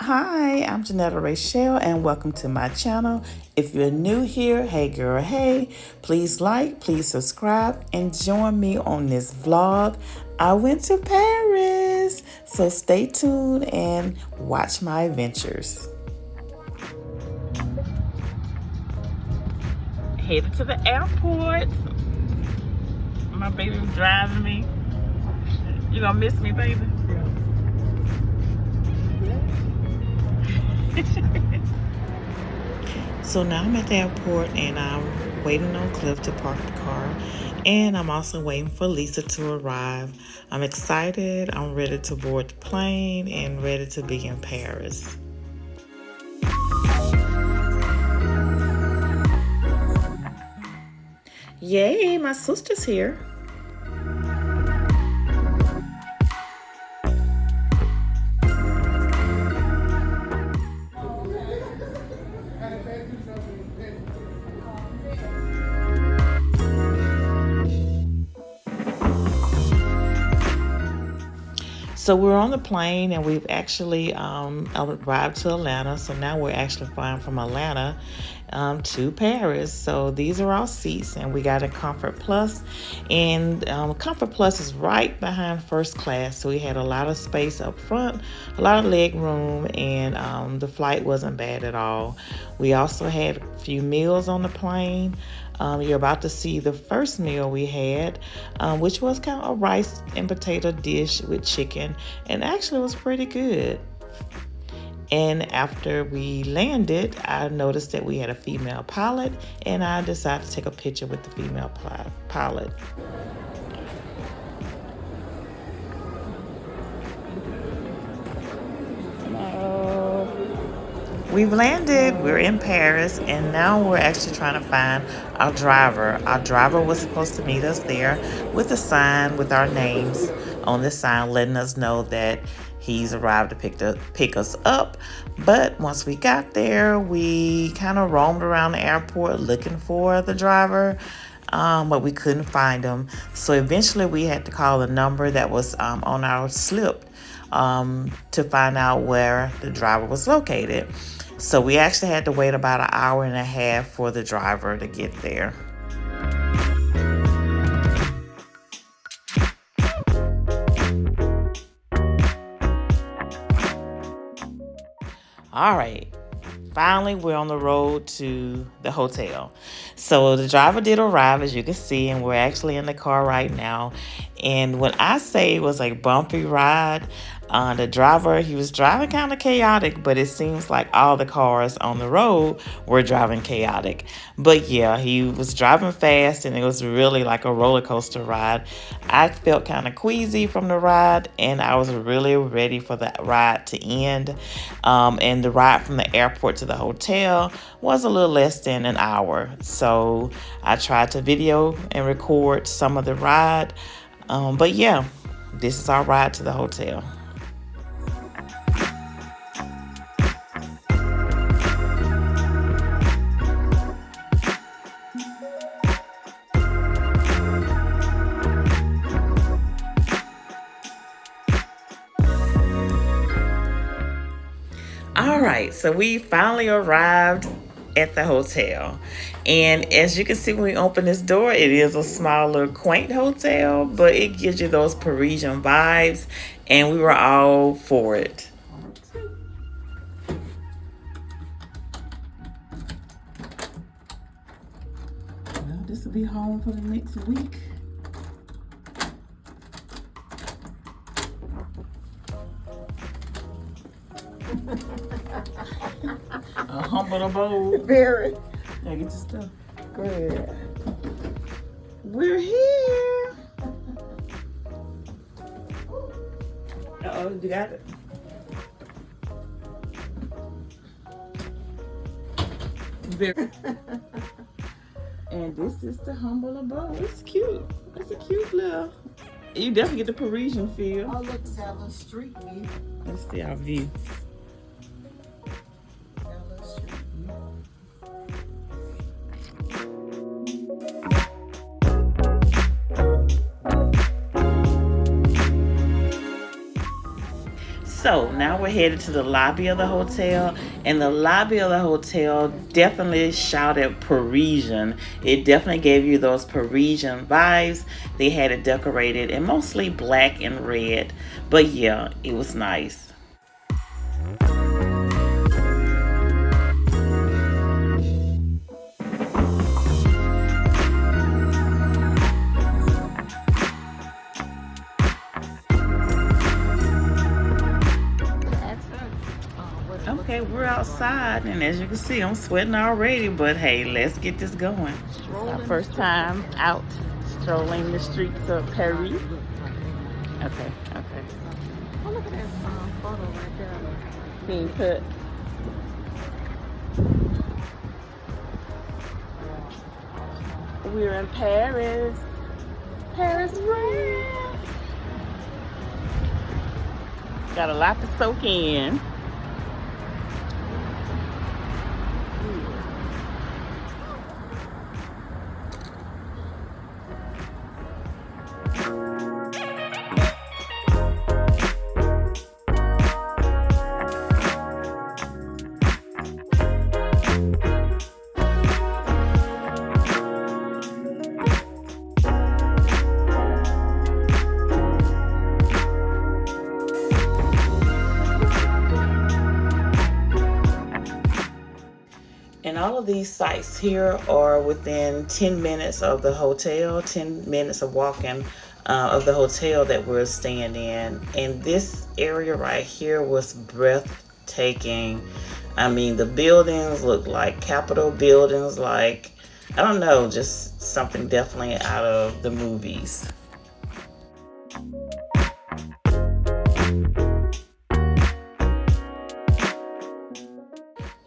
Hi, I'm Janetta Rachelle and welcome to my channel. If you're new here, hey girl, hey, please like, please subscribe and join me on this vlog. I went to Paris, so stay tuned and watch my adventures. Headed to the airport. My baby was driving me. You gonna miss me, baby? So now I'm at the airport and I'm waiting on Cliff to park the car, and I'm also waiting for Lisa to arrive. I'm excited. I'm ready to board the plane and ready to be in Paris. Yay, my sister's here. So we're on the plane and we've actually arrived to Atlanta. So now we're actually flying from Atlanta to Paris. So these are our seats and we got a Comfort Plus. And Comfort Plus is right behind first class. So we had a lot of space up front, a lot of leg room, and the flight wasn't bad at all. We also had a few meals on the plane. You're about to see the first meal we had, which was kind of a rice and potato dish with chicken, and actually was pretty good. And after we landed, I noticed that we had a female pilot, and I decided to take a picture with the female pilot. We've landed, we're in Paris, and now we're actually trying to find our driver. Our driver was supposed to meet us there with a sign with our names on the sign letting us know that he's arrived to pick us up. But once we got there, we kind of roamed around the airport looking for the driver. But we couldn't find him. So eventually we had to call the number that was on our slip to find out where the driver was located. So we actually had to wait about an hour and a half for the driver to get there. All right. Finally, we're on the road to the hotel. So the driver did arrive, as you can see, and we're actually in the car right now. And when I say it was a bumpy ride, the driver, he was driving kind of chaotic, but it seems like all the cars on the road were driving chaotic. But yeah, he was driving fast and it was really like a roller coaster ride. I felt kind of queasy from the ride and I was really ready for the ride to end. And the ride from the airport to the hotel was a little less than an hour. So I tried to video and record some of the ride. But yeah, this is our ride to the hotel. All right, so we finally arrived at the hotel. And as you can see when we open this door, it is a small little quaint hotel, but it gives you those Parisian vibes, and we were all for it. Well, this will be home for the next week. A humble abode. Very. Yeah, get your stuff. Go ahead. We're here. Uh-oh, you got it. Very. And this is the humble abode. It's cute. It's a cute little. You definitely get the Parisian feel. Oh, look, we got a little street view. Let's see our view. Got a little street view. So now we're headed to the lobby of the hotel, and the lobby of the hotel definitely shouted Parisian. It definitely gave you those Parisian vibes. They had it decorated in mostly black and red, but yeah, it was nice. Ask her. What Okay, we're you want. outside, and as you can see, I'm sweating already, but hey, let's get this going. It's our first time out strolling the streets of Paris. Okay, okay. Oh, look at that photo right there. Being put. We're in Paris. Paris, France. Got a lot to soak in. And all of these sites here are within 10 minutes of the hotel, 10 minutes of walking of the hotel that we're staying in. And this area right here was breathtaking. I mean, the buildings look like Capitol buildings, like, I don't know, just something definitely out of the movies.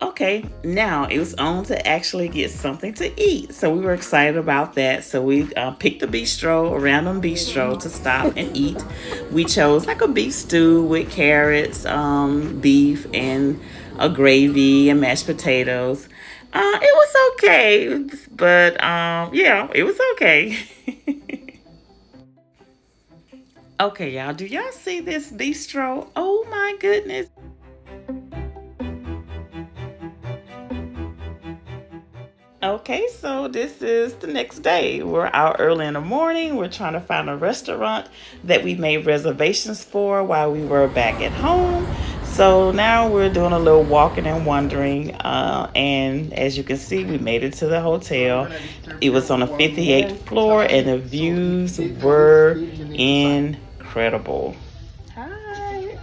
Okay, now it was on to actually get something to eat. So we were excited about that. So we picked a bistro, a random bistro to stop and eat. We chose like a beef stew with carrots, beef, and a gravy and mashed potatoes. It was okay, but yeah, it was okay. Okay, y'all, do y'all see this bistro? Oh my goodness. Okay, so this is the next day. We're out early in the morning. We're trying to find a restaurant that we made reservations for while we were back at home. So now we're doing a little walking and wandering. And as you can see, we made it to the hotel. It was on the 58th floor, and the views were incredible. Hi.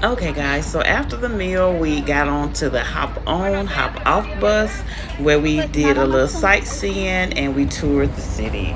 Okay, guys, so after the meal, we got on to the hop on, hop off bus where we did a little sightseeing and we toured the city.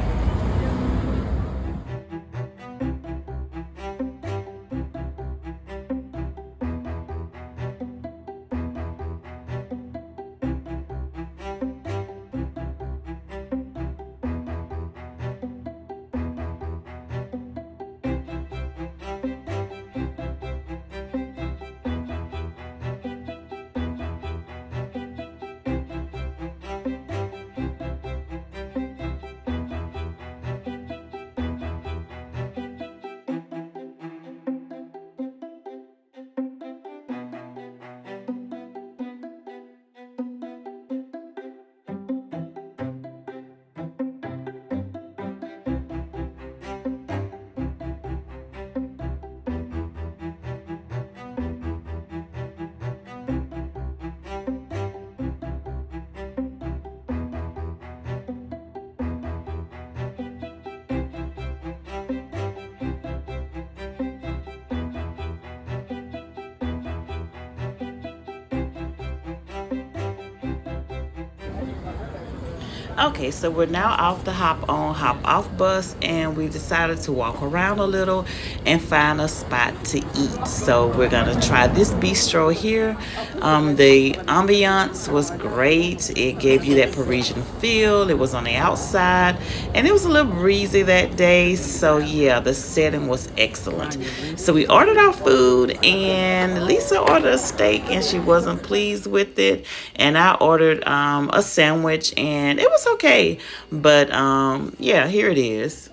Okay, so we're now off the hop on, hop off bus, and we decided to walk around a little and find a spot to eat. So we're gonna try this bistro here. The ambiance was great. It gave you that Parisian feel. It was on the outside, and it was a little breezy that day. So yeah, the setting was excellent. So we ordered our food, and Lisa ordered a steak, and she wasn't pleased with it. And I ordered a sandwich, and it was okay. But yeah, here it is.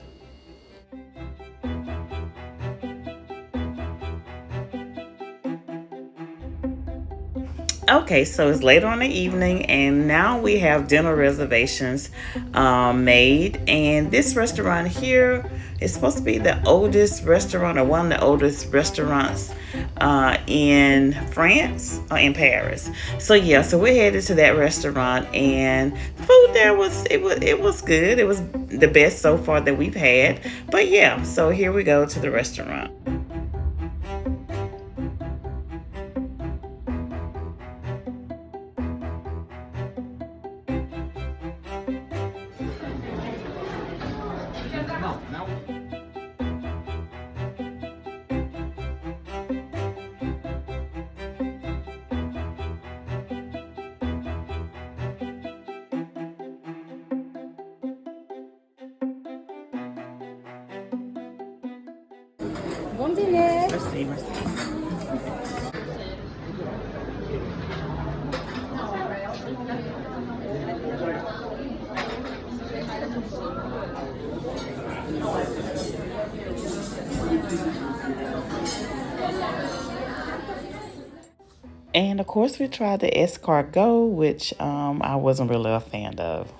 Okay, so it's later on the evening, and now we have dinner reservations made. And this restaurant here is supposed to be the oldest restaurant, or one of the oldest restaurants in France or in Paris. So yeah, so we're headed to that restaurant, and the food there was good. It was the best so far that we've had. But yeah, so here we go to the restaurant. Bon dîner. Merci, merci. And of course, we tried the escargot, which I wasn't really a fan of.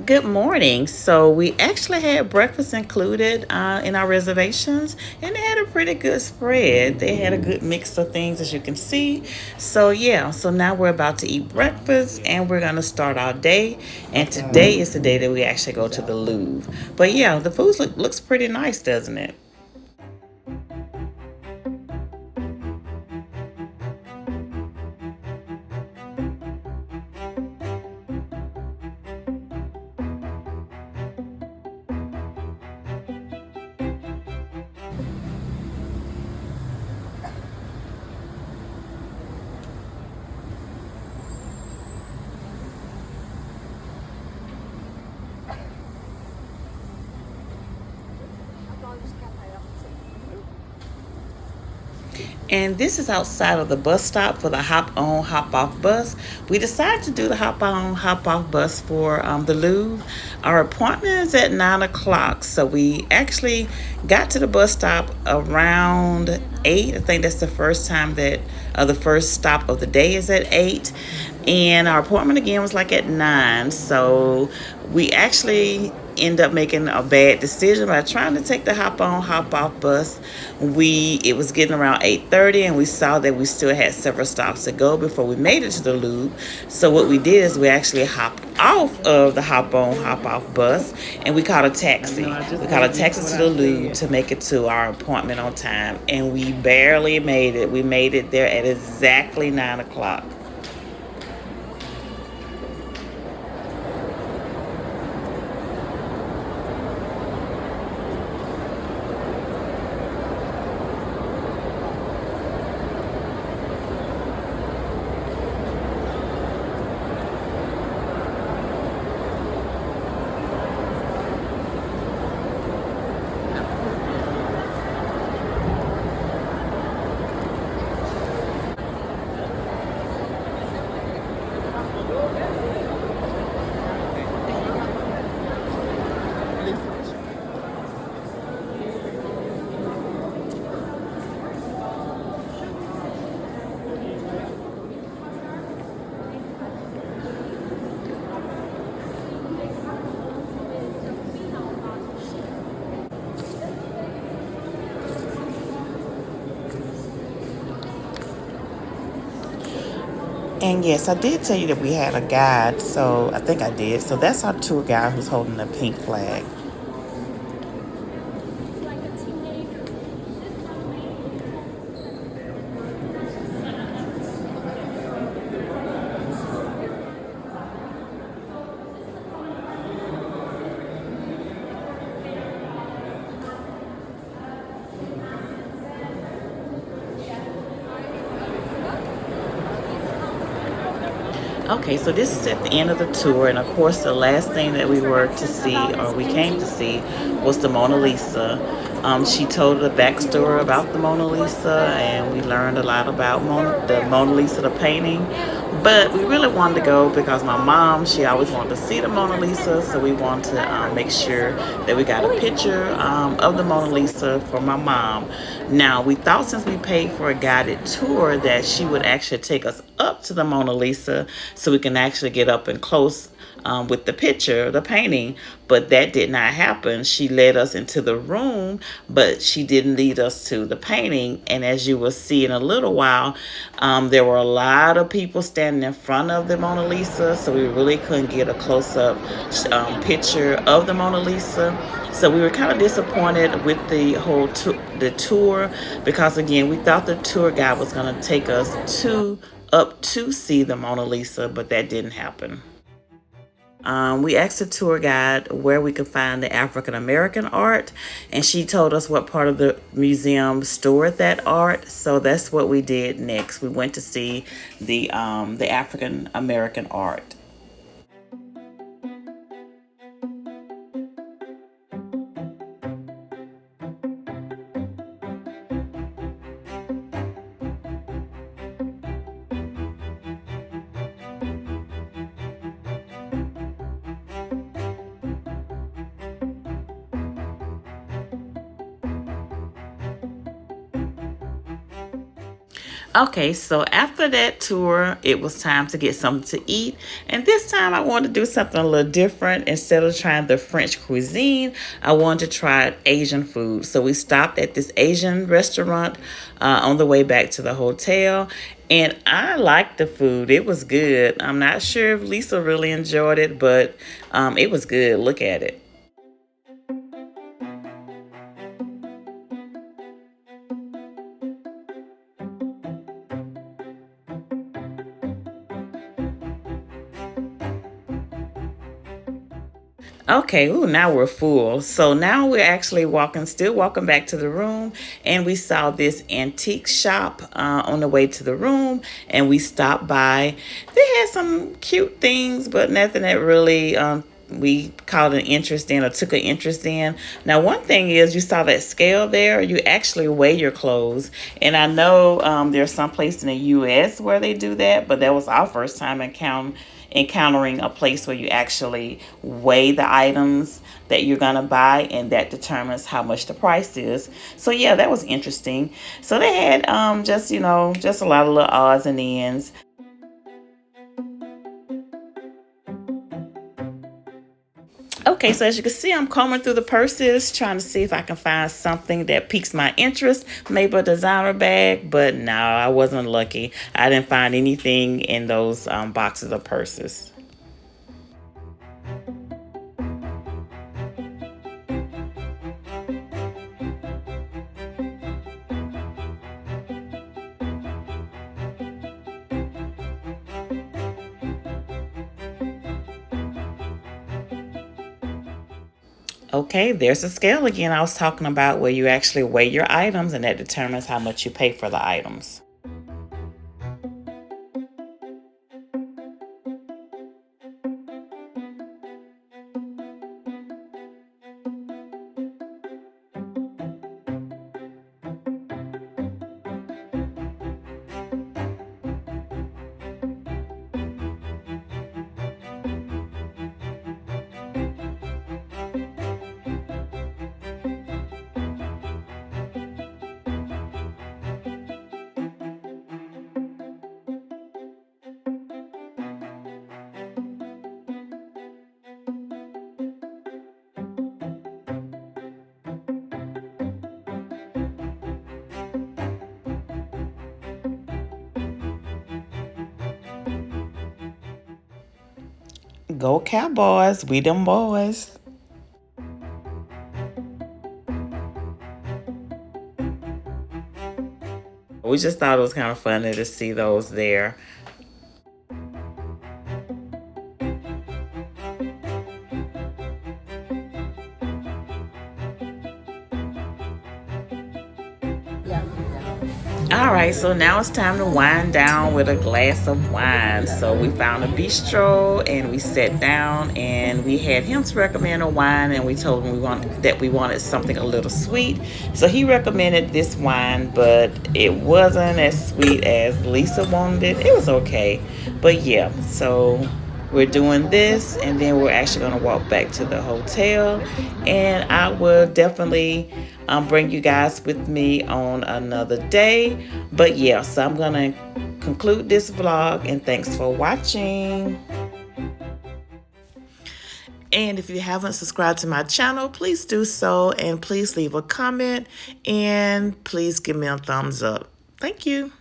Good morning. So we actually had breakfast included in our reservations, and they had a pretty good spread. They had a good mix of things, as you can see. So yeah, so now we're about to eat breakfast, and we're gonna start our day. And today is the day that we actually go to the Louvre. But yeah, the food looks pretty nice, doesn't it? And this is outside of the bus stop for the hop on, hop off bus. We decided to do the hop on, hop off bus for the Louvre. Our appointment is at 9 o'clock. So we actually got to the bus stop around 8. I think that's the first time that the first stop of the day is at 8. And our appointment again was like at 9. So we actually end up making a bad decision by trying to take the hop on hop off bus. It was getting around 8:30, and we saw that we still had several stops to go before we made it to the Louvre. So what we did is we actually hopped off of the hop on hop off bus, and we caught a taxi. We caught a taxi to the Louvre to make it to our appointment on time, and we barely made it. We made it there at exactly 9 o'clock. And yes, I did tell you that we had a guide, so I think I did. So that's our tour guide who's holding the pink flag. Okay, so this is at the end of the tour, and of course, the last thing that we were to see, or we came to see, was the Mona Lisa. She told the backstory about the Mona Lisa, and we learned a lot about the Mona Lisa, the painting. But we really wanted to go because my mom, she always wanted to see the Mona Lisa, so we wanted to make sure that we got a picture of the Mona Lisa for my mom. Now, we thought since we paid for a guided tour that she would actually take us up to the Mona Lisa so we can actually get up and close with the picture, the painting, but that did not happen. She led us into the room, but she didn't lead us to the painting. And as you will see in a little while, there were a lot of people standing in front of the Mona Lisa, so we really couldn't get a close-up picture of the Mona Lisa. So we were kind of disappointed with the whole the tour because again, we thought the tour guide was going to take us up to see the Mona Lisa, but that didn't happen. We asked the tour guide where we could find the African American art, and she told us what part of the museum stored that art. So that's what we did next. We went to see the African American art. Okay, so after that tour, it was time to get something to eat. And this time I wanted to do something a little different. Instead of trying the French cuisine, I wanted to try Asian food. So we stopped at this Asian restaurant on the way back to the hotel. And I liked the food. It was good. I'm not sure if Lisa really enjoyed it, but it was good. Look at it. Okay, ooh, now we're full. So now we're actually still walking back to the room, and we saw this antique shop on the way to the room, and we stopped by. They had some cute things, but nothing that really we caught an interest in or took an interest in. Now, one thing is you saw that scale there, you actually weigh your clothes. And I know there's some place in the U.S. where they do that, but that was our first time encountering a place where you actually weigh the items that you're gonna buy, and that determines how much the price is. So yeah, that was interesting. So they had just just a lot of little odds and ends. Okay, so as you can see, I'm combing through the purses, trying to see if I can find something that piques my interest, maybe a designer bag, but no, I wasn't lucky. I didn't find anything in those boxes of purses. Okay, there's a scale again I was talking about where you actually weigh your items and that determines how much you pay for the items. Go Cowboys, we them boys. We just thought it was kind of funny to see those there. Yeah. All right, so now it's time to wind down with a glass of wine. So we found a bistro and we sat down and we had him to recommend a wine, and we told him we wanted something a little sweet. So he recommended this wine, but it wasn't as sweet as Lisa wanted it. It was okay, but yeah. So we're doing this, and then we're actually going to walk back to the hotel, and I will definitely bring you guys with me on another day. But yeah, so I'm going to conclude this vlog, and thanks for watching. And if you haven't subscribed to my channel, please do so, and please leave a comment, and please give me a thumbs up. Thank you.